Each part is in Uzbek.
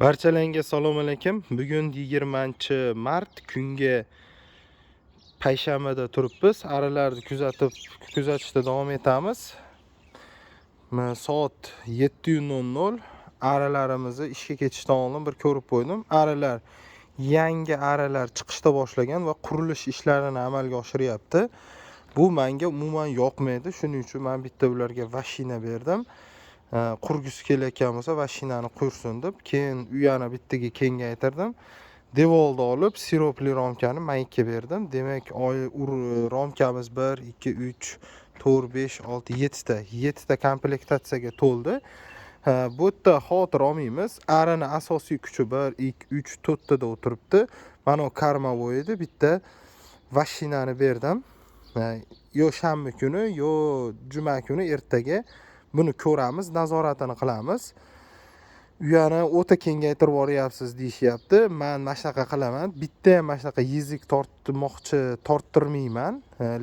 Barchalarga assalomu alaykum. Bugun 20-mart kunga payshanbada turibmiz. Aralarni kuzatishda davom etamiz. Soat 7:00 aralarimizni ishga ketishdan oldin bir ko'rib qo'ydim. Yangi aralar chiqishda boshlagan va qurilish ishlarini amalga oshiryapti. Bu menga umuman yoqmaydi. Shuning uchun men bitta ularga mashina berdim. Qurgisi kelayotgan bo'lsa mashinani qursin deb, keyin uyani bittaga kengaytirdim. Devolni olib, siropli romkani mayga berdim. Demak, romkamiz 1, 2, 3, 4, 5, 6, 7 ta. 7 ta komplektatsiyaga to'ldi. Bu yerda hozir olmaymiz. Arini asosiy kuchi 1, 2, 3, 4 tada o'tiribdi. Mana bu karmavoy edi. Bitta mashinani berdim. Yo shanba kuni, yo juma kuni ertaga buni ko'ramiz, nazoratini qilamiz. Uyani o'ta kengaytirib yuboryapsiz deyishyapti. Men mana shunaqa qilaman. Bitta ham mana shunaqa yizik torttirmayman.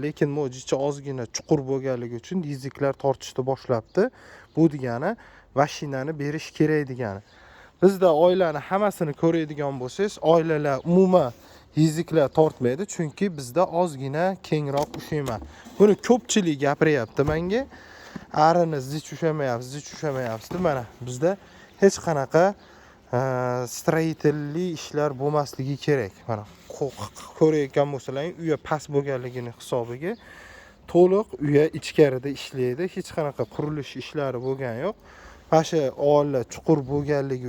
Lekin mo'jicha ozgina chuqur bo'lganligi uchun yiziklar tortishni boshlabdi. Bu degani mashinani berish kerak degani. Bizda oilani hammasini ko'radigan bo'lsangiz, oilalar umuman yiziklar tortmaydi, chunki bizda ozgina kengroq ushlayman. Buni ko'pchilik gapiryapti menga. Arini zich ushamayapsiz. Mana bizda hech qanaqa stроительный ishlar bo'lmasligi kerak. Mana ko'rayotgan bo'lsalaring, uya past bo'lganligini hisobiga to'liq uya ichkarida ishlaydi. Hech qanaqa qurilish ishlari bo'lgan yo'q. Mana shu oila chuqur bo'lganligi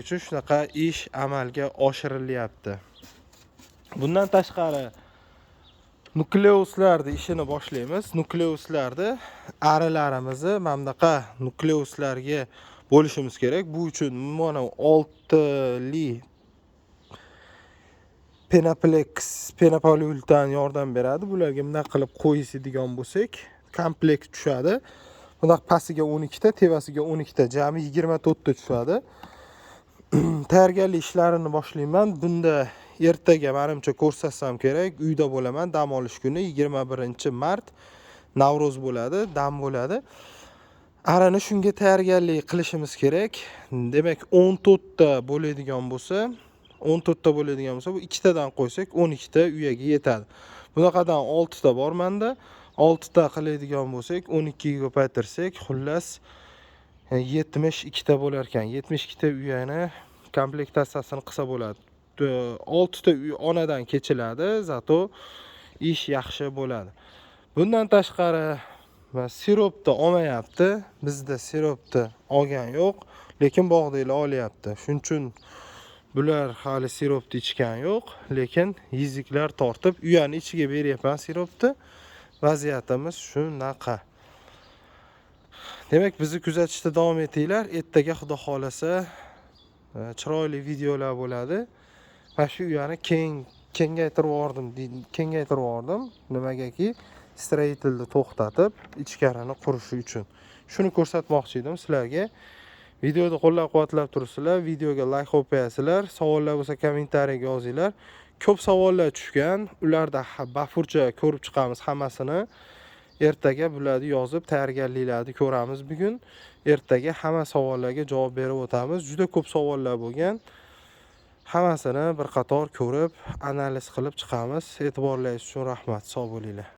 uchun, shunaqa ish amalga oshirilyapti. Bundan tashqari nukleuslarni ishini boshlaymiz. Nukleuslarni aralarimizni mana bunaqa nukleuslarga bo'lishimiz kerak. Bu uchun mana 6li penopoliuretan yordam beradi. Bularga bunday qilib qo'yisidigan bo'lsak, komplekt tushadi. Bunda pastiga 12 ta, tevasiga 12 ta, jami 24 ta tushadi. Tayyorgarlik ishlarini boshlayman. Bunda ertaga menimcha ko'rsatsam kerak. Uyda bo'laman, dam olish kuni 21-mart Navro'z bo'ladi, dam bo'ladi. Arani shunga tayyorgarlik qilishimiz kerak. Demak, 14 ta bo'ladigan bo'lsa, bu ikkitadan qo'ysak 12 ta uyaga yetadi. Bunaqadan 6 ta bor menda. 6 ta qiladigan bo'lsak, 12 ga ko'paytirsak, xullas 72 ta bo'lar ekan. 72 ta uyani komplektatsiyasini qilsa bo'ladi. 6 ta uy onadan kechiladi, zato ish yaxshi bo'ladi. Bundan tashqari siropni olmayapti. Bizda siropni olgan yo'q, lekin bog'dagilar olyapti. Shuning uchun bular hali siropni ichgan yo'q, lekin yiziklar tortib uyani ichiga beryapman siropni. Vaziyatimiz shunaqa. Demak, bizni kuzatishda davom etinglar. Ertaga xudo xolasa chiroyli videolar bo'ladi. Mana shu uyani kengaytirib yubordim. Nimagaki, stроительni to'xtatib, ichkarini qurishi uchun. Shuni ko'rsatmoqchi edim sizlarga. Videoni qo'llab-quvvatlab turibsizlar, videoga like qo'yasizlar, savollar bo'lsa kommentariyaga yozinglar. Ko'p savollar tushgan, ularda bafurcha ko'rib chiqamiz hammasini. Ertaga bularni yozib tayyorgarliklarni ko'ramiz bugun. Ertaga hamma savollarga javob berib o'tamiz. Juda ko'p savollar bo'lgan. Hammasini bir qator ko'rib, analiz qilib chiqamiz. E'tiborlaringiz uchun rahmat. Sog' bo'linglar.